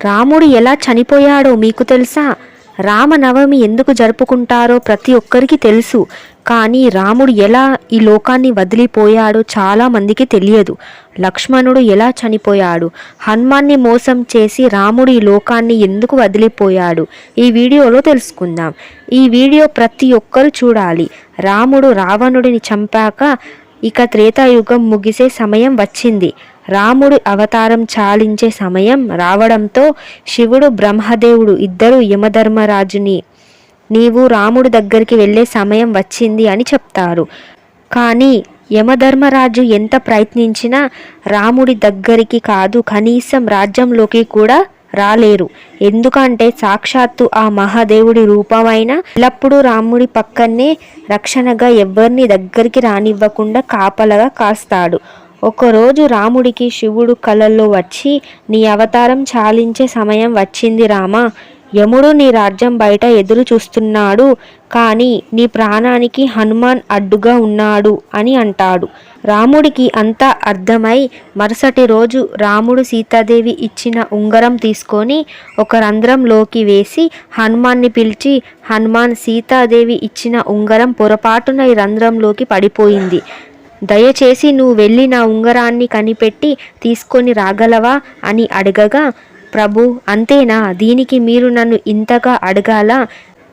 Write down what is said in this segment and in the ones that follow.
రాముడు ఎలా చనిపోయాడో మీకు తెలుసా? రామనవమి ఎందుకు జరుపుకుంటారో ప్రతి ఒక్కరికి తెలుసు. కానీ రాముడు ఎలా ఈ లోకాన్ని వదిలిపోయాడో చాలామందికి తెలియదు. లక్ష్మణుడు ఎలా చనిపోయాడు, హనుమాన్ని మోసం చేసి రాముడు ఈ లోకాన్ని ఎందుకు వదిలిపోయాడు, ఈ వీడియోలో తెలుసుకుందాం. ఈ వీడియో ప్రతి ఒక్కరు చూడాలి. రాముడు రావణుడిని చంపాక ఇక త్రేతాయుగం ముగిసే సమయం వచ్చింది. రాముడు అవతారం చాలించే సమయం రావడంతో శివుడు బ్రహ్మదేవుడు ఇద్దరు యమధర్మరాజుని నీవు రాముడి దగ్గరికి వెళ్ళే సమయం వచ్చింది అని చెప్తారు. కానీ యమధర్మరాజు ఎంత ప్రయత్నించినా రాముడి దగ్గరికి కాదు, కనీసం రాజ్యంలోకి కూడా రాలేరు. ఎందుకంటే సాక్షాత్తు ఆ మహాదేవుడి రూపమైన ఎల్లప్పుడూ రాముడి పక్కనే రక్షణగా ఎవరిని దగ్గరికి రానివ్వకుండా కాపలగా కాస్తాడు. ఒకరోజు రాముడికి శివుడు కలల్లో వచ్చి, నీ అవతారం చాలించే సమయం వచ్చింది రామా, యముడు నీ రాజ్యం బయట ఎదురు చూస్తున్నాడు, కానీ నీ ప్రాణానికి హనుమాన్ అడ్డుగా ఉన్నాడు అని అంటాడు. రాముడికి అంతా అర్థమై మరుసటి రోజు రాముడు సీతాదేవి ఇచ్చిన ఉంగరం తీసుకొని ఒక రంధ్రంలోకి వేసి హనుమాన్ని పిలిచి, హనుమాన్, సీతాదేవి ఇచ్చిన ఉంగరం పొరపాటున ఈ రంధ్రంలోకి పడిపోయింది. దయచేసి నువ్వు వెళ్ళి నా ఉంగరాన్ని కనిపెట్టి తీసుకొని రాగలవా అని అడగగా, ప్రభు అంతేనా, దీనికి మీరు నన్ను ఇంతగా అడగాలా,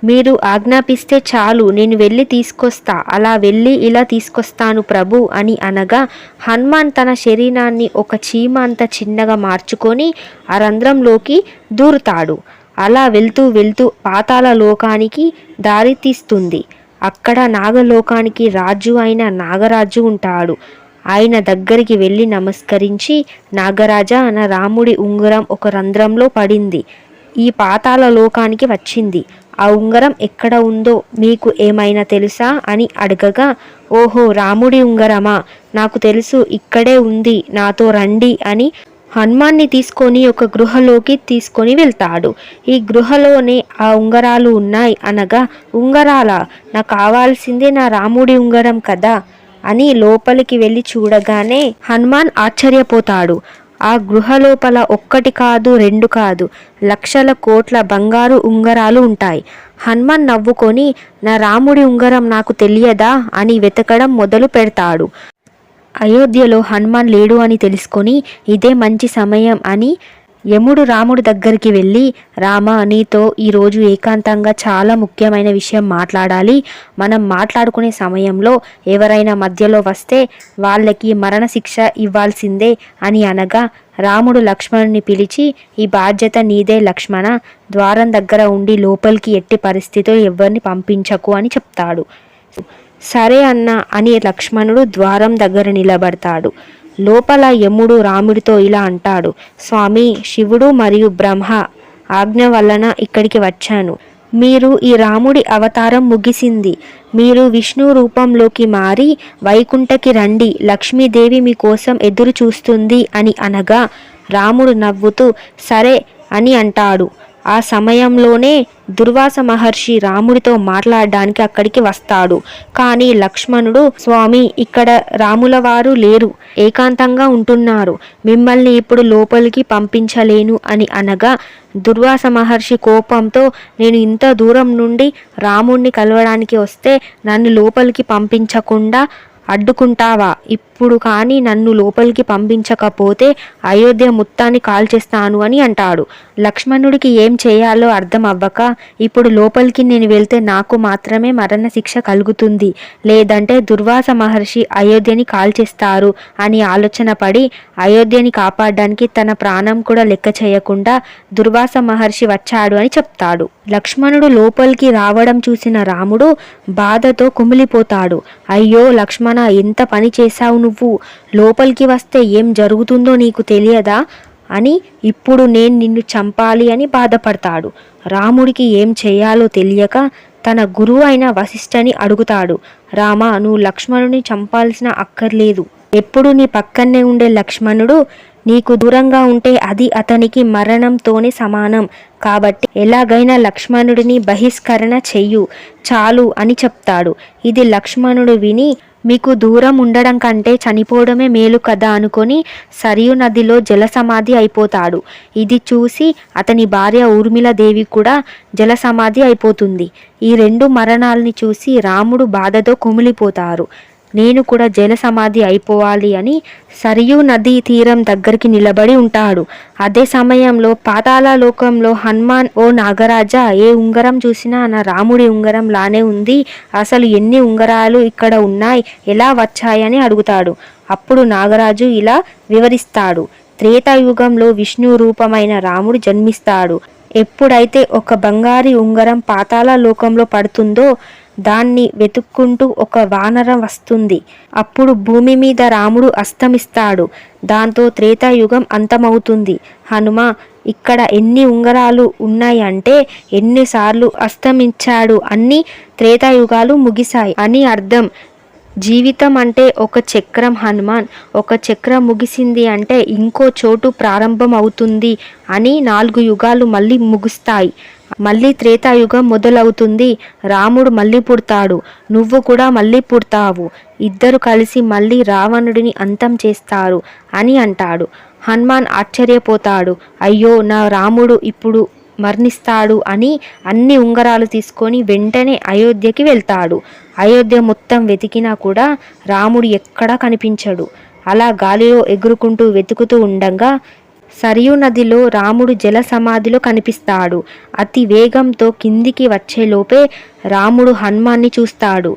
మీరు ఆజ్ఞాపిస్తే చాలు నేను వెళ్ళి తీసుకొస్తా, అలా వెళ్ళి ఇలా తీసుకొస్తాను ప్రభు అని అనగా, హనుమాన్ తన శరీరాన్ని ఒక చీమ అంత చిన్నగా మార్చుకొని ఆ రంధ్రంలోకి దూరుతాడు. అలా వెళ్తూ వెళ్తూ పాతాళ లోకానికి దారి తీస్తుంది. అక్కడ నాగలోకానికి రాజు అయిన నాగరాజు ఉంటాడు. ఆయన దగ్గరికి వెళ్ళి నమస్కరించి, నాగరాజా, నా రాముడి ఉంగరం ఒక రంధ్రంలో పడింది, ఈ పాతాళ లోకానికి వచ్చింది, ఆ ఉంగరం ఎక్కడ ఉందో మీకు ఏమైనా తెలుసా అని అడగగా, ఓహో రాముడి ఉంగరమా, నాకు తెలుసు, ఇక్కడే ఉంది, నాతో రండి అని హనుమాన్ని తీసుకొని ఒక గృహలోకి తీసుకొని వెళ్తాడు. ఈ గృహలోనే ఆ ఉంగరాలు ఉన్నాయి అనగా, ఉంగరాలా, నాకు కావాల్సిందే నా రాముడి ఉంగరం కదా అని లోపలికి వెళ్ళి చూడగానే హనుమాన్ ఆశ్చర్యపోతాడు. ఆ గృహ లోపల ఒక్కటి కాదు, రెండు కాదు, లక్షల కోట్ల బంగారు ఉంగరాలు ఉంటాయి. హనుమాన్ నవ్వుకొని, నా రాముడి ఉంగరం నాకు తెలియదా అని వెతకడం మొదలు పెడతాడు. అయోధ్యలో హనుమాన్ లేడు అని తెలుసుకొని ఇదే మంచి సమయం అని యముడు రాముడి దగ్గరికి వెళ్ళి, రామ, నీతో ఈరోజు ఏకాంతంగా చాలా ముఖ్యమైన విషయం మాట్లాడాలి, మనం మాట్లాడుకునే సమయంలో ఎవరైనా మధ్యలో వస్తే వాళ్ళకి మరణశిక్ష ఇవ్వాల్సిందే అని అనగా, రాముడు లక్ష్మణుని పిలిచి, ఈ బాధ్యత నీదే లక్ష్మణ, ద్వారం దగ్గర ఉండి లోపలికి ఎట్టి పరిస్థితుల్లో ఎవరిని పంపించకు అని చెప్తాడు. సరే అన్న అని లక్ష్మణుడు ద్వారం దగ్గర నిలబడతాడు. లోపల యముడు రాముడితో ఇలా అంటాడు, స్వామి, శివుడు మరియు బ్రహ్మ ఆజ్ఞ వలన ఇక్కడికి వచ్చాను. మీరు ఈ రాముడి అవతారం ముగిసింది, మీరు విష్ణు రూపంలోకి మారి వైకుంఠకి రండి, లక్ష్మీదేవి మీకోసం ఎదురు చూస్తుంది అని అనగా, రాముడు నవ్వుతూ సరే అని అంటాడు. ఆ సమయంలోనే దుర్వాస మహర్షి రాముడితో మాట్లాడడానికి అక్కడికి వస్తాడు. కానీ లక్ష్మణుడు, స్వామి, ఇక్కడ రాముల వారు లేరు, ఏకాంతంగా ఉంటున్నారు, మిమ్మల్ని ఇప్పుడు లోపలికి పంపించలేను అని అనగా, దుర్వాస మహర్షి కోపంతో, నేను ఇంత దూరం నుండి రాముడిని కలవడానికి వస్తే నన్ను లోపలికి పంపించకుండా అడ్డుకుంటావా? ఇప్పుడు కానీ నన్ను లోపలికి పంపించకపోతే అయోధ్య మొత్తాన్ని కాల్చేస్తాను అని అంటాడు. లక్ష్మణుడికి ఏం చేయాలో అర్థం అవ్వక, ఇప్పుడు లోపలికి నేను వెళ్తే నాకు మాత్రమే మరణశిక్ష కలుగుతుంది, లేదంటే దుర్వాస మహర్షి అయోధ్యని కాల్చేస్తారు అని ఆలోచన పడి అయోధ్యని కాపాడడానికి తన ప్రాణం కూడా లెక్క చేయకుండా దుర్వాస మహర్షి వచ్చాడు అని చెప్తాడు. లక్ష్మణుడు లోపలికి రావడం చూసిన రాముడు బాధతో కుమిలిపోతాడు. అయ్యో లక్ష్మణ, ఎంత పని చేశావు నువ్వు, లోపలికి వస్తే ఏం జరుగుతుందో నీకు తెలియదా అని, ఇప్పుడు నేను నిన్ను చంపాలి అని బాధపడతాడు. రాముడికి ఏం చేయాలో తెలియక తన గురువు అయిన వశిష్ఠని అడుగుతాడు, రామ, నువ్వు లక్ష్మణుని చంపాల్సిన అక్కర్లేదు, ఎప్పుడు నీ పక్కనే ఉండే లక్ష్మణుడు నీకు దూరంగా ఉంటే అది అతనికి మరణంతోనే సమానం, కాబట్టి ఎలాగైనా లక్ష్మణుడిని బహిష్కరణ చెయ్యు చాలు అని చెప్తాడు. ఇది లక్ష్మణుడు విని మీకు దూరం ఉండడం కంటే చనిపోవడమే మేలు కదా అనుకొని సరియు నదిలో జలసమాధి అయిపోతాడు. ఇది చూసి అతని భార్య ఊర్మిళదేవి కూడా జలసమాధి అయిపోతుంది. ఈ 2 మరణాలని చూసి రాముడు బాధతో కుమిలిపోతారు. నేను కూడా జల సమాధి అయిపోవాలి అని సరియు నదీ తీరం దగ్గరికి నిలబడి ఉంటాడు. అదే సమయంలో పాతాళ లోకంలో హనుమాన్, ఓ నాగరాజా, ఏ ఉంగరం చూసినా నా రాముడి ఉంగరం లానే ఉంది, అసలు ఎన్ని ఉంగరాలు ఇక్కడ ఉన్నాయి, ఎలా వచ్చాయని అడుగుతాడు. అప్పుడు నాగరాజు ఇలా వివరిస్తాడు. త్రేతాయుగంలో విష్ణు రూపమైన రాముడు జన్మిస్తాడు. ఎప్పుడైతే ఒక బంగారు ఉంగరం పాతాళ లోకంలో పడుతుందో దాన్ని వెతుక్కుంటూ ఒక వానరం వస్తుంది. అప్పుడు భూమి మీద రాముడు అస్తమిస్తాడు. దాంతో త్రేతాయుగం అంతమవుతుంది. హనుమ, ఇక్కడ ఎన్ని ఉంగరాలు ఉన్నాయంటే ఎన్నిసార్లు అస్తమించాడు, అన్ని త్రేతాయుగాలు ముగిశాయి అని అర్థం. జీవితం అంటే ఒక చక్రం హనుమాన్. ఒక చక్రం ముగిసింది అంటే ఇంకో చోటు ప్రారంభం అవుతుంది అని 4 యుగాలు మళ్ళీ ముగుస్తాయి. మళ్ళీ త్రేతాయుగం మొదలవుతుంది. రాముడు మళ్ళీ పుడతాడు, నువ్వు కూడా మళ్ళీ పుడతావు. ఇద్దరు కలిసి మళ్ళీ రావణుడిని అంతం చేస్తారు అని అంటాడు. హనుమాన్ ఆశ్చర్యపోతాడు. అయ్యో, నా రాముడు ఇప్పుడు మరణిస్తాడు అని అన్ని ఉంగరాలు తీసుకొని వెంటనే అయోధ్యకి వెళ్తాడు. అయోధ్య మొత్తం వెతికినా కూడా రాముడు ఎక్కడా కనిపించడు. అలా గాలిలో ఎగురుకుంటూ వెతుకుతూ ఉండగా సరియు నదిలో రాముడు జల సమాధిలో కనిపిస్తాడు. అతి వేగంతో కిందికి వచ్చేలోపే రాముడు హనుమాన్ని చూస్తాడు.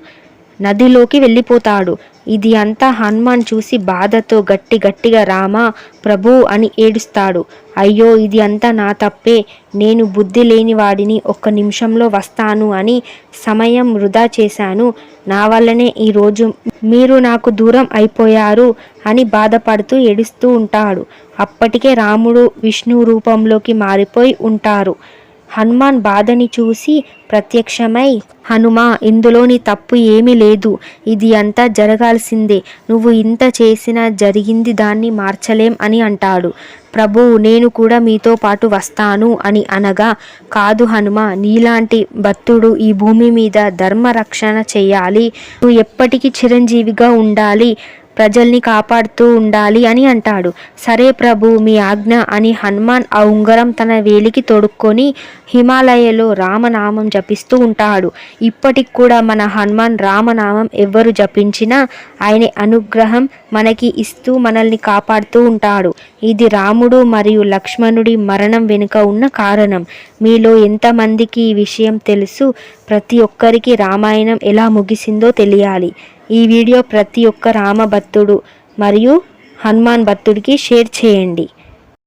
నదిలోకి వెళ్ళిపోతాడు. ఇది అంతా హనుమాన్ చూసి బాధతో గట్టిగా రామా, ప్రభు అని ఏడుస్తాడు. అయ్యో, ఇది అంతా నా తప్పే, నేను బుద్ధి లేని వాడిని, 1 నిమిషంలో వస్తాను అని సమయం వృధా చేశాను, నా వల్లనే ఈరోజు మీరు నాకు దూరం అయిపోయారు అని బాధపడుతూ ఏడుస్తూ ఉంటాడు. అప్పటికే రాముడు విష్ణు రూపంలోకి మారిపోయి ఉంటారు. హనుమాన్ బాధని చూసి ప్రత్యక్షమై, హనుమా, ఇందులో నీ తప్పు ఏమీ లేదు, ఇది అంతా జరగాల్సిందే, నువ్వు ఇంత చేసినా జరిగింది దాన్ని మార్చలేం అని అంటాడు. ప్రభు, నేను కూడా మీతో పాటు వస్తాను అని అనగా, కాదు హనుమ, నీలాంటి భక్తుడు ఈ భూమి మీద ధర్మ రక్షణ చేయాలి, నువ్వు ఎప్పటికీ చిరంజీవిగా ఉండాలి, ప్రజల్ని కాపాడుతూ ఉండాలి అని అంటాడు. సరే ప్రభు, మీ ఆజ్ఞ అని హనుమాన్ ఆ ఉంగరం తన వేలికి తొడుక్కొని హిమాలయలో రామనామం జపిస్తూ ఉంటాడు. ఇప్పటికి కూడా మన హనుమాన్ రామనామం ఎవరు జపించినా ఆయన అనుగ్రహం మనకి ఇస్తూ మనల్ని కాపాడుతూ ఉంటాడు. ఇది రాముడు మరియు లక్ష్మణుడి మరణం వెనుక ఉన్న కారణం. మీలో ఎంతమందికి ఈ విషయం తెలుసు? ప్రతి ఒక్కరికి రామాయణం ఎలా ముగిసిందో తెలియాలి. ఈ వీడియో ప్రతి ఒక్క రామ భక్తుడు మరియు హనుమాన్ భక్తుడికి షేర్ చేయండి.